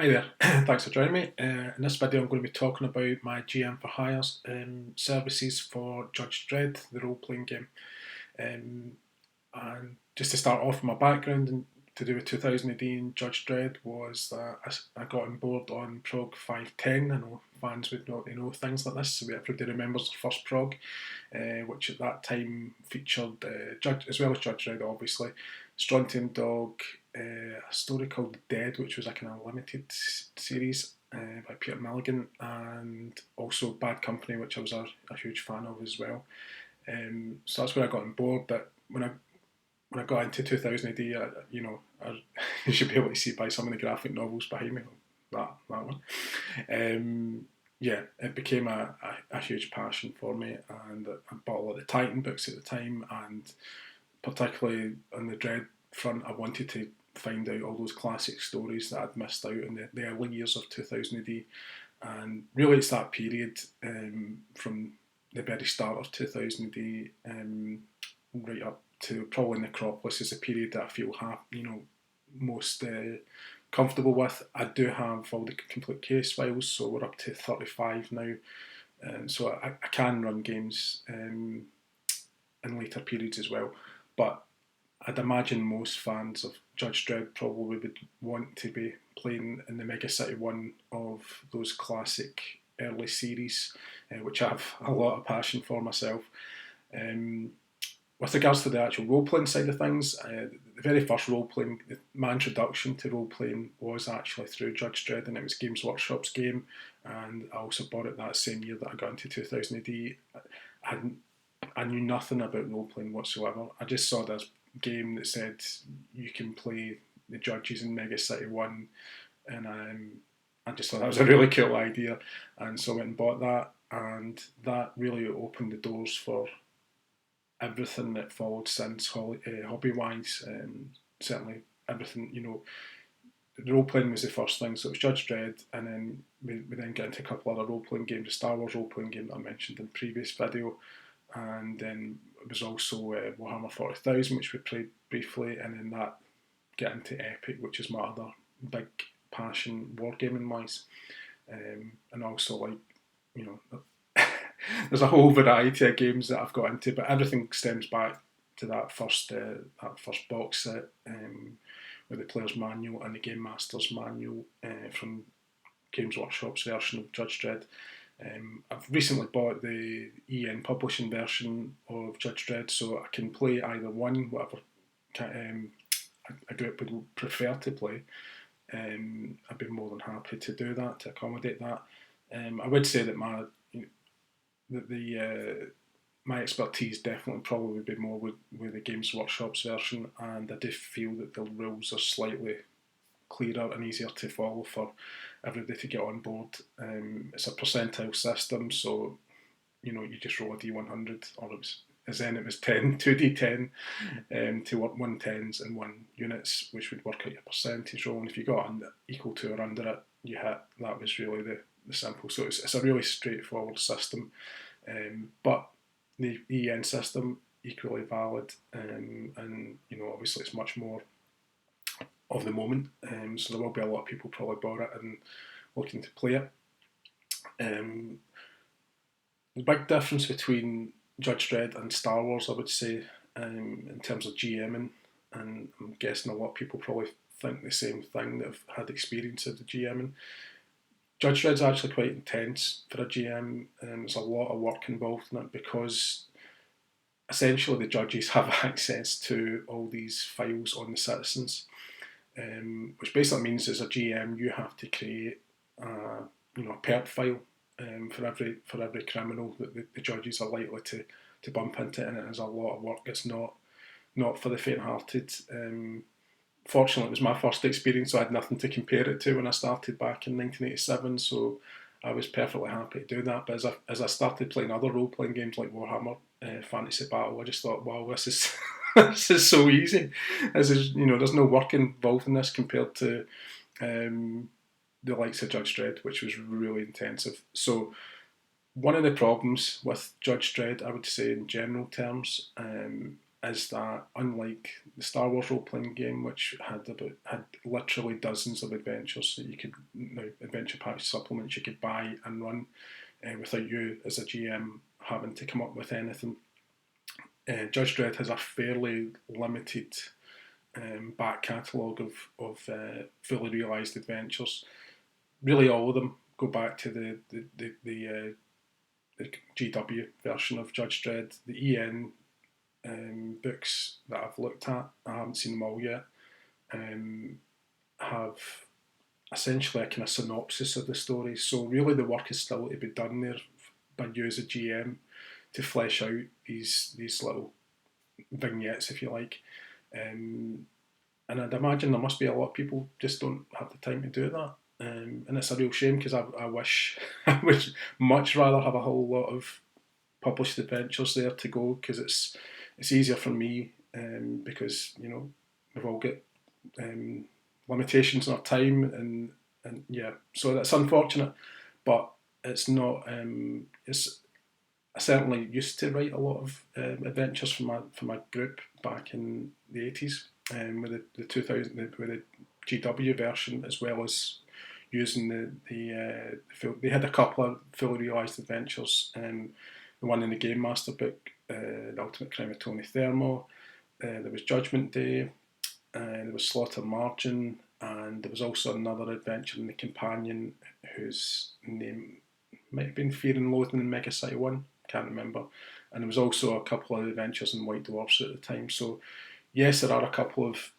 there, thanks for joining me. In this video I'm going to be talking about my GM for Hire services for Judge Dredd, the role-playing game. And just to start off, my background to do with 2000 AD and Judge Dredd was that I got on board on Prog 510. I know fans would not know things like this, so everybody remembers the first Prog, which at that time featured Judge, as well as Judge Dredd obviously, Strontium Dog, a story called Dead, which was like an unlimited series by Peter Milligan, and also Bad Company, which I was a huge fan of as well. So that's where I got on board. But when I got into 2000 AD, you should be able to see by some of the graphic novels behind me, that one. It became a huge passion for me, and I bought a lot of Titan books at the time, and particularly on the Dredd front, I wanted to find out all those classic stories that I'd missed out in the early years of 2000 AD. And really it's that period from the very start of 2000 AD right up to probably Necropolis is a period that I feel most comfortable with. I do have all the complete case files, so we're up to 35 now. So I can run games in later periods as well. But I'd imagine most fans of Judge Dredd probably would want to be playing in the Mega City one of those classic early series, which I have a lot of passion for myself. With regards to the actual role-playing side of things, the very first role-playing, my introduction to role-playing was actually through Judge Dredd, and it was Games Workshop's game, and I also bought it that same year that I got into 2000 AD. I knew nothing about role-playing whatsoever. I just saw this game that said you can play the judges in Mega City 1, and I just thought that was a really cool idea, and so I went and bought that, and that really opened the doors for everything that followed since hobby-wise. Certainly everything, the role-playing was the first thing, so it was Judge Dredd, and then we then got into a couple other role-playing games, the Star Wars role-playing game that I mentioned in the previous video, and then it was also Warhammer 40,000, which we played briefly, and then that get into Epic, which is my other big passion wargaming-wise, and also there's a whole variety of games that I've got into, but everything stems back to that first box set with the player's manual and the game master's manual from Games Workshop's version of Judge Dredd. I've recently bought the EN publishing version of Judge Dredd, so I can play either one, whatever a group would prefer to play. I'd be more than happy to do that, to accommodate that. I would say that my expertise definitely probably would be more with the Games Workshop's version, and I do feel that the rules are slightly clearer and easier to follow for everybody to get on board. It's a percentile system, so you just roll a d100, or it was 10, 2d10 to work 1 10s and 1 units, which would work out your percentage roll, and if you got equal to or under it, you hit. That was really the simple. So it's a really straightforward system, but the EN system equally valid, and obviously it's much more of the moment, so there will be a lot of people probably bought it and looking to play it. The big difference between Judge Dredd and Star Wars, I would say, in terms of GMing, and I'm guessing a lot of people probably think the same thing that have had experience of the GMing. Judge Dredd's actually quite intense for a GM, and there's a lot of work involved in it, because essentially the judges have access to all these files on the citizens, which basically means as a GM you have to create a perp file for every criminal that the judges are likely to bump into, and it is a lot of work. It's not for the faint-hearted. Fortunately, it was my first experience, so I had nothing to compare it to when I started back in 1987, so I was perfectly happy to do that. But as I started playing other role-playing games like Warhammer Fantasy Battle, I just thought, wow, this is this is so easy. There's no work involved in this compared to the likes of Judge Dredd, which was really intensive. So one of the problems with Judge Dredd, I would say in general terms, is that unlike the Star Wars role-playing game, which had literally dozens of adventures that you could, adventure pack supplements you could buy and run without you as a GM having to come up with anything. Judge Dredd has a fairly limited back catalogue of fully realised adventures. Really, all of them go back to the GW version of Judge Dredd. The EN books that I've looked at, I haven't seen them all yet, have essentially a kind of synopsis of the story. So really, the work is still to be done there by you as a GM to flesh out these little vignettes, if you like. And I'd imagine there must be a lot of people just don't have the time to do that. And it's a real shame because I wish I would much rather have a whole lot of published adventures there to go, because it's easier for me, because we've all got limitations on our time, and yeah, so that's unfortunate, but it's not. I certainly used to write a lot of adventures for my group back in the 80s, with the 2000 with the GW version, as well as using they had a couple of fully realised adventures. The one in the Game Master book, The Ultimate Crime of Tony Thermo. There was Judgment Day. There was Slaughter Margin, and there was also another adventure in the Companion whose name might have been Fear and Loathing in Mega City 1. Can't remember. And there was also a couple of adventures in White Dwarfs at the time. So yes, there are a couple of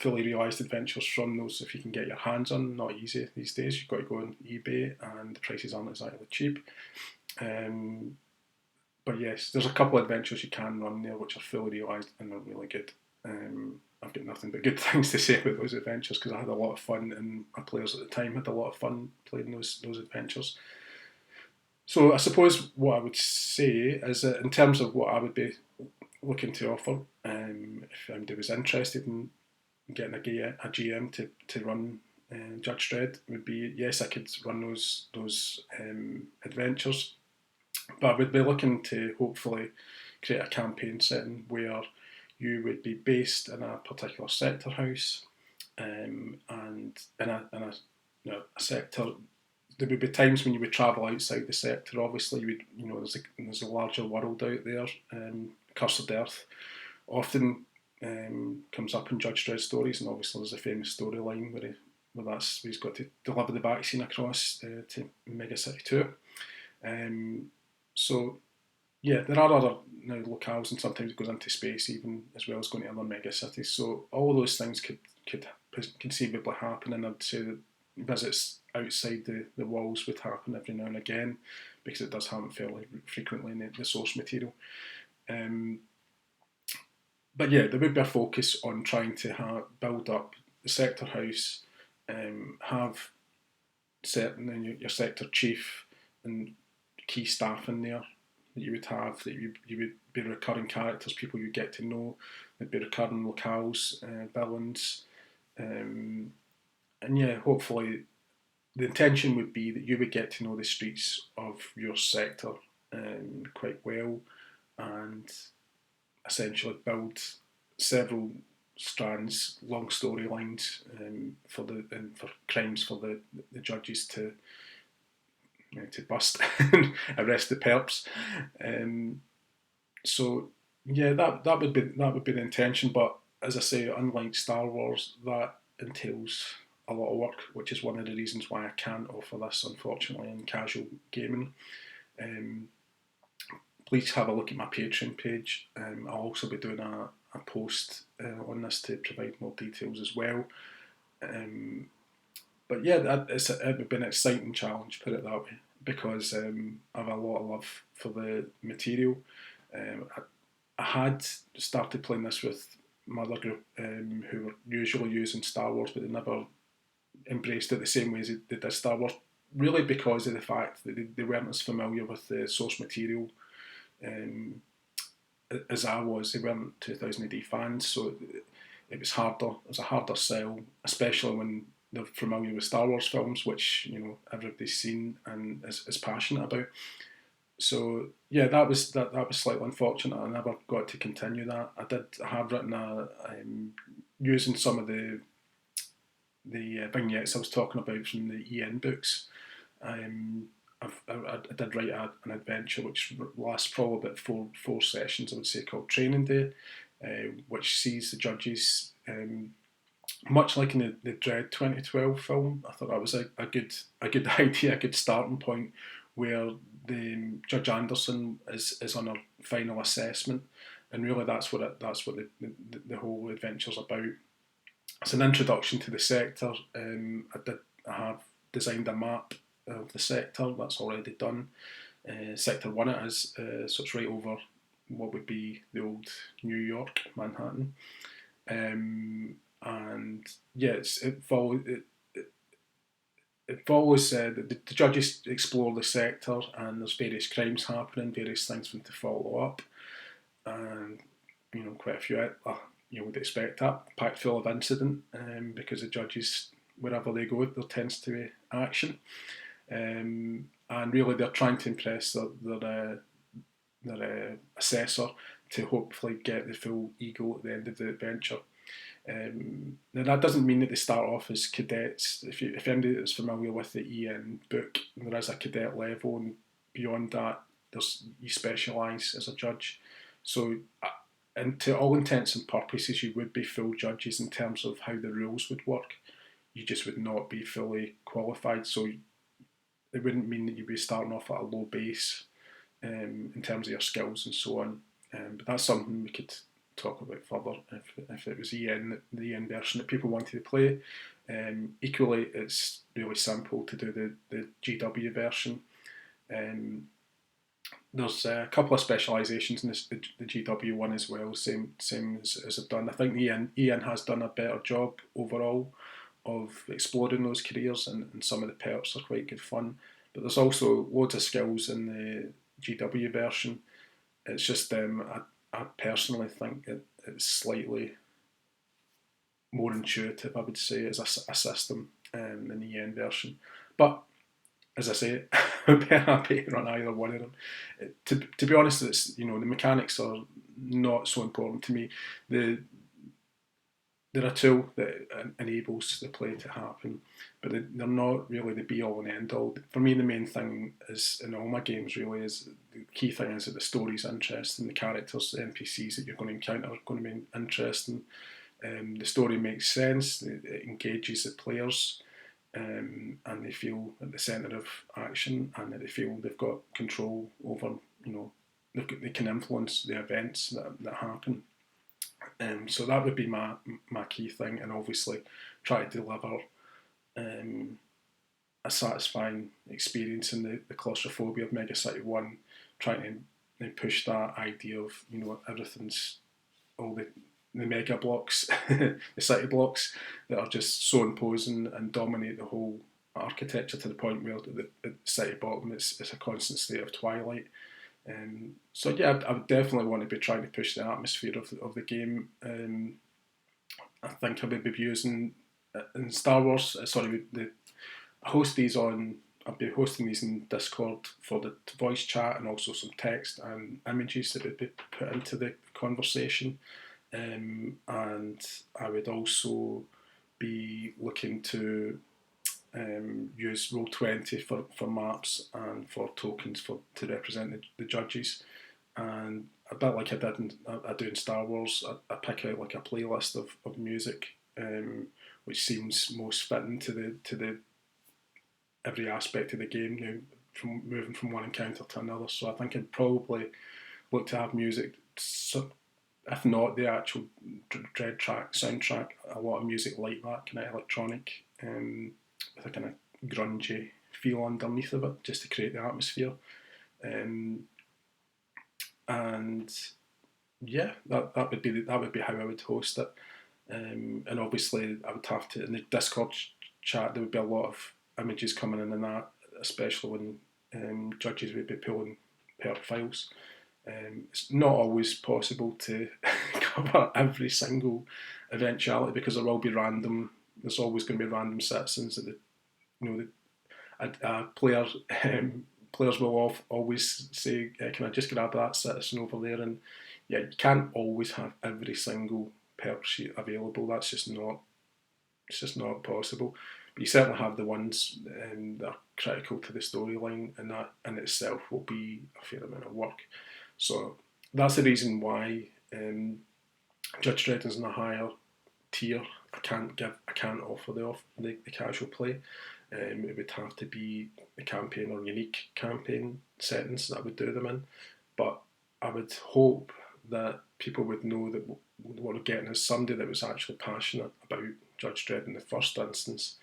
fully realised adventures from those if you can get your hands on. Not easy these days. You've got to go on eBay, and the prices aren't exactly cheap. But yes, there's a couple of adventures you can run there which are fully realised and they're really good. I've got nothing but good things to say about those adventures because I had a lot of fun, and our players at the time had a lot of fun playing those adventures. So I suppose what I would say is that in terms of what I would be looking to offer, if anybody was interested in getting a GM to run Judge Dredd, would be, yes, I could run those adventures, but I would be looking to hopefully create a campaign setting where you would be based in a particular sector house, and in a sector. There would be times when you would travel outside the sector. Obviously, you would, there's a larger world out there. Cursed Earth often comes up in Judge Dredd stories, and obviously there's a famous storyline where he's got to deliver the vaccine across to Mega City 2. So yeah, there are other locales, and sometimes it goes into space even, as well as going to other mega cities. So all of those things could conceivably happen, and I'd say that visits outside the walls would happen every now and again, because it does happen fairly frequently in the source material. But yeah, there would be a focus on trying to build up the sector house, have certain your sector chief and key staff in there that you would have, that you would be recurring characters, people you get to know, there'd be recurring locales, villains, and yeah, hopefully the intention would be that you would get to know the streets of your sector quite well, and essentially build several strands, long storylines for crimes for the judges to bust and arrest the perps. So yeah, that would be the intention. But as I say, unlike Star Wars, that entails a lot of work, which is one of the reasons why I can't offer this, unfortunately, in casual gaming. Please have a look at my Patreon page. I'll also be doing a post on this to provide more details as well. But yeah, it would be an exciting challenge, put it that way, because I have a lot of love for the material. I had started playing this with my other group who were usually using Star Wars, but they never embraced it the same way as they did Star Wars, really because of the fact that they weren't as familiar with the source material as I was. They weren't 2000 AD fans, so it was harder. It was a harder sell, especially when they're familiar with Star Wars films, which everybody's seen and is passionate about. So yeah, that was slightly unfortunate. I never got to continue that. I have written using some of the vignettes I was talking about from the EN books. Um, I did write an adventure which lasts probably about four sessions, I would say, called Training Day, which sees the judges, much like in the Dredd 2012 film. I thought that was a good idea, a good starting point, where Judge Anderson is on a final assessment, and really that's what the whole adventure's about. It's an introduction to the sector. I have designed a map of the sector that's already done. Sector 1 it is, so it's right over what would be the old New York, Manhattan. And yeah, it follows the judges explore the sector, and there's various crimes happening, various things for them to follow up, and quite a few would expect that packed full of incident, because the judges, wherever they go, there tends to be action, and really they're trying to impress their assessor to hopefully get the full eagle at the end of the adventure. Now that doesn't mean that they start off as cadets. If anybody is familiar with the EN book, there is a cadet level, and beyond that, you specialise as a judge. So, and to all intents and purposes, you would be full judges in terms of how the rules would work. You just would not be fully qualified. So it wouldn't mean that you'd be starting off at a low base, in terms of your skills and so on. But that's something we could talk about further if it was the EN version that people wanted to play. Equally, it's really simple to do the GW version. There's a couple of specialisations in the GW one as well, same as I've done. I think Ian has done a better job overall of exploring those careers, and some of the perks are quite good fun. But there's also loads of skills in the GW version. It's just I personally think it's slightly more intuitive, I would say, as a system, than the EN version. But as I say, I'd be happy to run either one of them. To be honest, it's the mechanics are not so important to me. They're a tool that enables the play to happen, but they're not really the be all and end all. For me, the main thing is in all my games really is the key thing is that the story's interesting, the characters, the NPCs that you're going to encounter are going to be interesting. The story makes sense, it engages the players, and they feel at the centre of action, and that they feel they've got control over, they can influence the events that happen. So that would be my key thing, and obviously try to deliver a satisfying experience in the claustrophobia of Mega City 1, trying to push that idea of, everything's all the mega blocks, the city blocks that are just so imposing and dominate the whole architecture to the point where the city bottom is a constant state of twilight. So yeah, I would definitely want to be trying to push the atmosphere of the game. I think I would be using in Star Wars. Sorry, I host these on. I'll be hosting these in Discord for the voice chat, and also some text and images that would be put into the conversation. And I would also be looking to use Roll20 for maps and for tokens to represent the judges. And a bit like I do in Star Wars, I pick out like a playlist of music, which seems most fitting to the every aspect of the game now, from moving from one encounter to another. So I think I'd probably look to have music, if not the actual Dredd track soundtrack, a lot of music like that, kind of electronic, with a kind of grungy feel underneath of it, just to create the atmosphere. And yeah, that would be how I would host it. And obviously, I would have to, in the Discord chat, there would be a lot of images coming in that, especially when judges would be pulling perk files. It's not always possible to cover every single eventuality, because there will be random. There's always going to be random citizens that a player players will always say, "Can I just grab that citizen over there?" And yeah, you can't always have every single perk sheet available. That's just not. It's just not possible. But you certainly have the ones that are critical to the storyline, and that in itself will be a fair amount of work. So that's the reason why Judge Dredd is in a higher tier. I can't offer the casual play. It would have to be a campaign or unique campaign settings that I would do them in. But I would hope that people would know that what we're getting is somebody that was actually passionate about Judge Dredd in the first instance,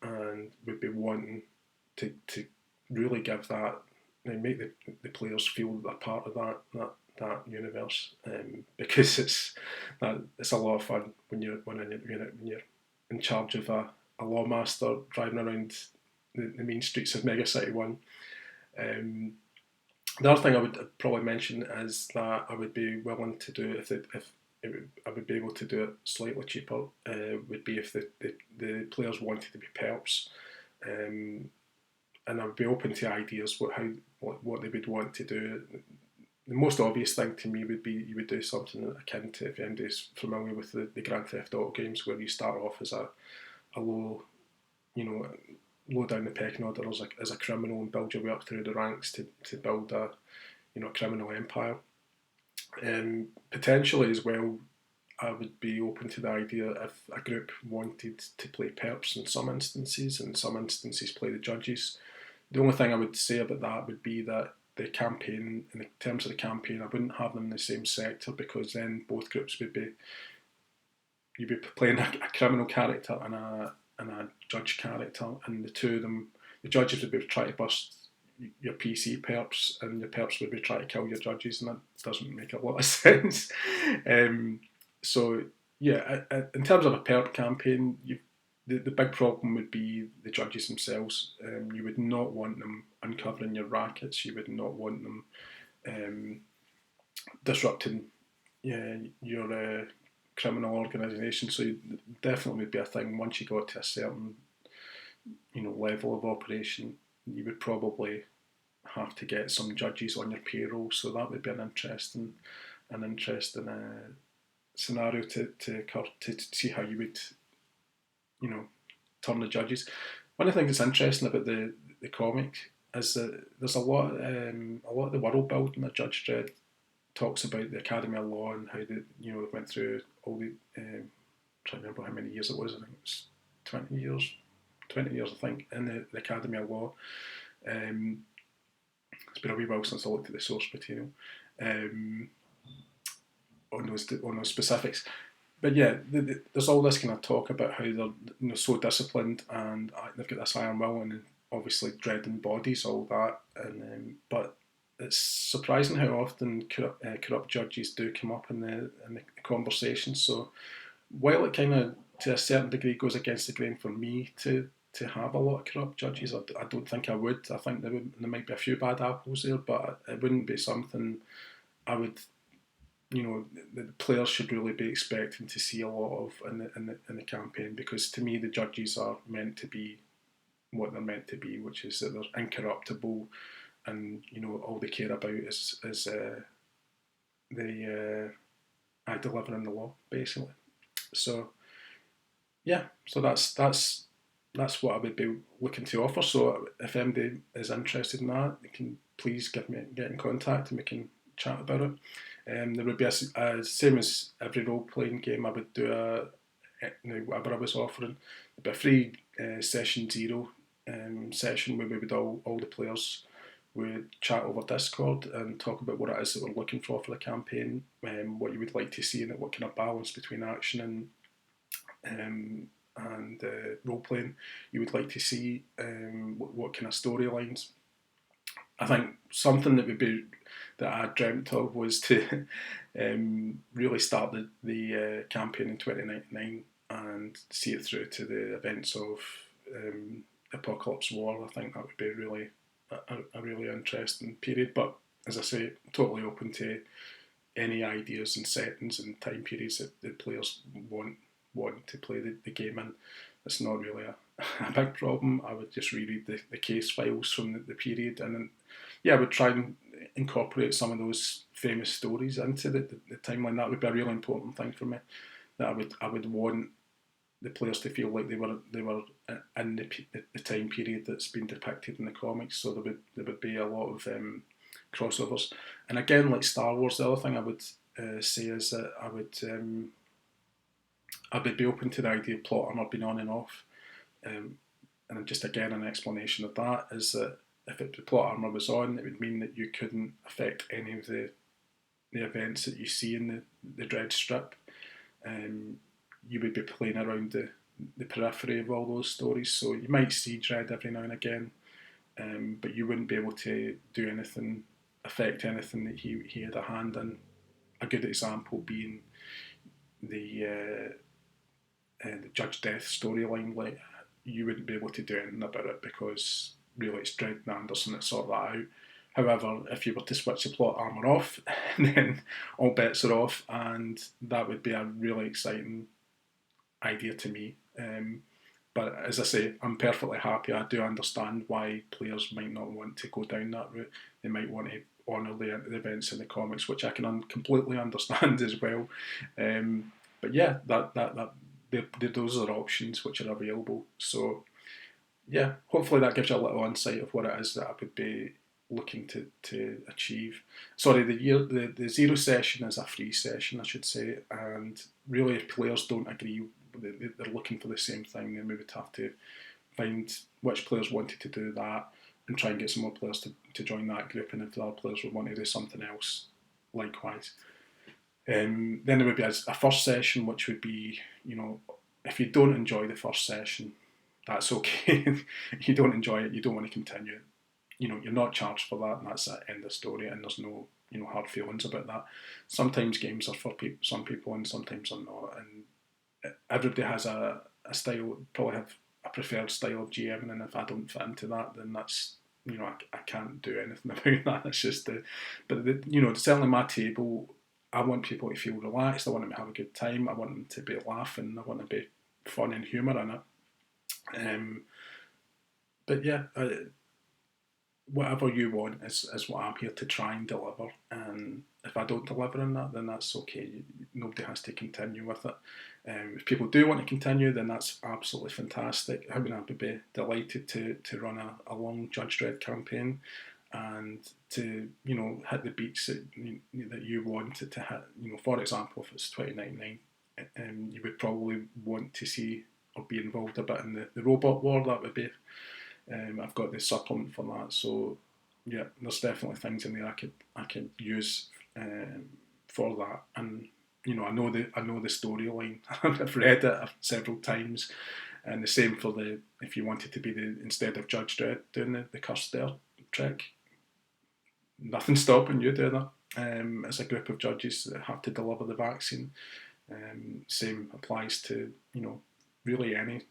and would be wanting to really give that, and make the players feel that they're part of that universe, because it's a lot of fun when you're in charge of a lawmaster driving around the main streets of Mega City 1. The other thing I would probably mention is that I would be willing to do I would be able to do it slightly cheaper. Would be if the players wanted to be perps, and I would be open to ideas what they would want to do. The most obvious thing to me would be you would do something akin to, if anybody's familiar with the Grand Theft Auto games, where you start off as a low, low down the pecking order as a criminal, and build your way up through the ranks to build a criminal empire. Potentially as well, I would be open to the idea if a group wanted to play perps in some instances, and in some instances play the judges. The only thing I would say about that would be that the campaign, in terms of the campaign, I wouldn't have them in the same sector, because then both groups would be, you'd be playing a criminal character and a judge character, and the two of them, the judges would be trying to bust your PC perps, and your perps would be trying to kill your judges, and that doesn't make a lot of sense. So yeah, in terms of a perp campaign, the big problem would be the judges themselves. You would not want them uncovering your rackets. You would not want them disrupting your criminal organisation. So definitely would be a thing. Once you got to a certain level of operation, you would probably have to get some judges on your payroll. So that would be an interesting scenario to see how you would turn the judges. One of the things that's interesting about the comic is that there's a lot of the world building that Judge Dredd talks about, the Academy of Law, and how they went through all the I'm trying to remember how many years it was. I think it was 20 years I think, in the Academy of Law. It's been a wee while since I looked at the source material on those specifics. But yeah, there's all this kind of talk about how they're so disciplined, and they've got this iron will, and obviously Dredd embodies all that. And but it's surprising how often corrupt judges do come up in the conversation. So while it kind of to a certain degree goes against the grain for me to have a lot of corrupt judges, I don't think I would. I think there might be a few bad apples there, but it wouldn't be something I would. The players should really be expecting to see a lot of in the campaign, because to me the judges are meant to be what they're meant to be, which is that they're incorruptible, and all they care about is delivering the law, basically. So yeah, so that's what I would be looking to offer. So if anybody is interested in that, they can please get in contact and we can chat about it. There would be a same as every role-playing game, I would do whatever I was offering. There'd be a free session 0 session where we would all the players would chat over Discord and talk about what it is that we're looking for the campaign, what you would like to see in it, what kind of balance between action and role-playing you would like to see, what kind of storylines. I think something that I dreamt of was to really start the campaign in 2099 and see it through to the events of Apocalypse War. I think that would be really a really interesting period. But as I say, totally open to any ideas and settings and time periods that the players want to play the game in. It's not really a big problem. I would just reread the case files from the period, and yeah, I would try and incorporate some of those famous stories into the timeline. That would be a really important thing for me. That I would want the players to feel like they were in the time period that's been depicted in the comics. So there would be a lot of crossovers. And again, like Star Wars, the other thing I would say is that I would be open to the idea of plot armor being on and off. And just again, an explanation of that is that if the plot armor was on, it would mean that you couldn't affect any of the events that you see in the Dredd strip. You would be playing around the periphery of all those stories. So you might see Dredd every now and again, but you wouldn't be able to do anything, affect anything that he had a hand in. A good example being the Judge Death storyline. Like, you wouldn't be able to do anything about it because really it's Dredd and Anderson that sort that out. However, if you were to switch the plot armor off, then all bets are off, and that would be a really exciting idea to me. But as I say, I'm perfectly happy. I do understand why players might not want to go down that route. They might want to honour the events in the comics, which I can completely understand as well. But yeah, those are options which are available. So yeah, hopefully that gives you a little insight of what it is that I would be looking to achieve. Sorry, the zero session is a free session, I should say, and really if players don't agree, they're looking for the same thing, then we would have to find which players wanted to do that and try and get some more players to join that group, and if the other players would want to do something else, likewise. Then there would be a first session, which would be, if you don't enjoy the first session, that's okay. If you don't enjoy it, you don't want to continue it, you're not charged for that, and that's the end of the story, and there's no, hard feelings about that. Sometimes games are for some people, and sometimes they're not, and everybody has a style, probably have a preferred style of GMing, and if I don't fit into that, then that's, I can't do anything about that. It's just certainly my table, I want people to feel relaxed, I want them to have a good time, I want them to be laughing, I want to be fun and humour in it. But yeah, whatever you want is what I'm here to try and deliver. And if I don't deliver on that, then that's okay. Nobody has to continue with it. If people do want to continue, then that's absolutely fantastic. I mean, I would be delighted to run a long Judge Dredd campaign and to hit the beats that you wanted to hit. For example, if it's $20.99, you would probably want to see or be involved a bit in the robot war. That would be. I've got the supplement for that, so yeah, there's definitely things in there I could use for that. And I know the storyline. I've read it several times, and the same for if you wanted to be instead of Judge Dredd doing the cursed air trick, nothing's stopping you doing that. As a group of judges that have to deliver the vaccine, same applies to really any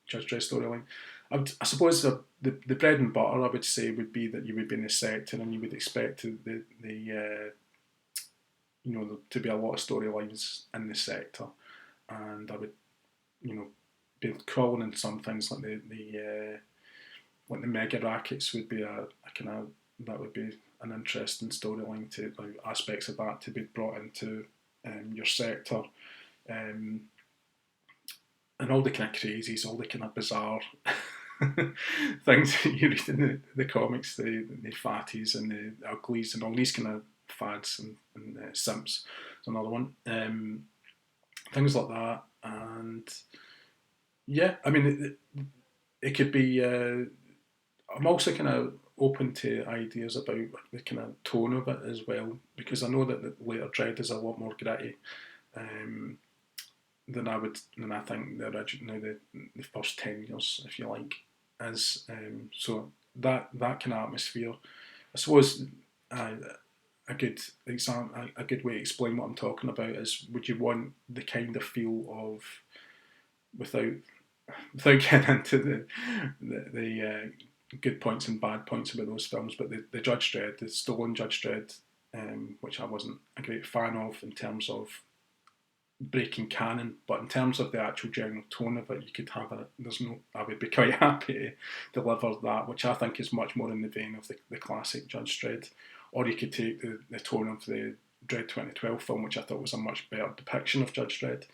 Judge Dredd storyline. I suppose the bread and butter, I would say, would be that you would be in the sector and you would expect to be a lot of storylines in the sector, and I would be calling in some things like the mega rackets would be that would be an interesting storyline to aspects of that to be brought into your sector. And all the kind of crazies, all the kind of bizarre things that you read in the comics, the fatties and the uglies and all these kind of fads and simps is another one. Things like that. And yeah, I mean, it could be, I'm also kind of open to ideas about the kind of tone of it as well, because I know that the later Dredd is a lot more gritty. Than I think the original, the first 10 years, if you like, is. So that kind of atmosphere, I suppose, a good way to explain what I'm talking about is, would you want the kind of feel of, without getting into the good points and bad points about those films, but the Judge Dredd, the stolen Judge Dredd, which I wasn't a great fan of in terms of breaking canon, but in terms of the actual general tone of it, you could have I would be quite happy to deliver that, which I think is much more in the vein of the classic Judge Dredd. Or you could take the tone of the Dredd 2012 film, which I thought was a much better depiction of Judge Dredd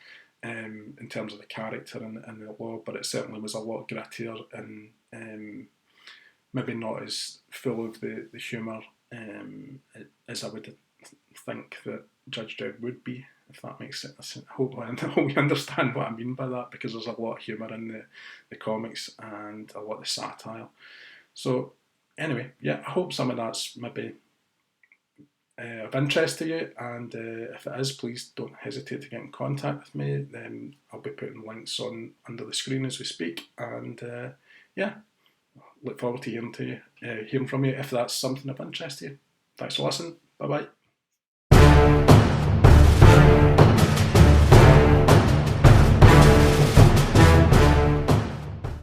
in terms of the character and the law, but it certainly was a lot grittier and maybe not as full of the humour as I would think that Judge Dredd would be, if that makes sense. I hope you understand what I mean by that, because there's a lot of humour in the comics and a lot of satire. So anyway, yeah, I hope some of that's maybe of interest to you, and if it is, please don't hesitate to get in contact with me. I'll be putting links on under the screen as we speak, and yeah, look forward to hearing from you if that's something of interest to you. Thanks for listening. Bye bye.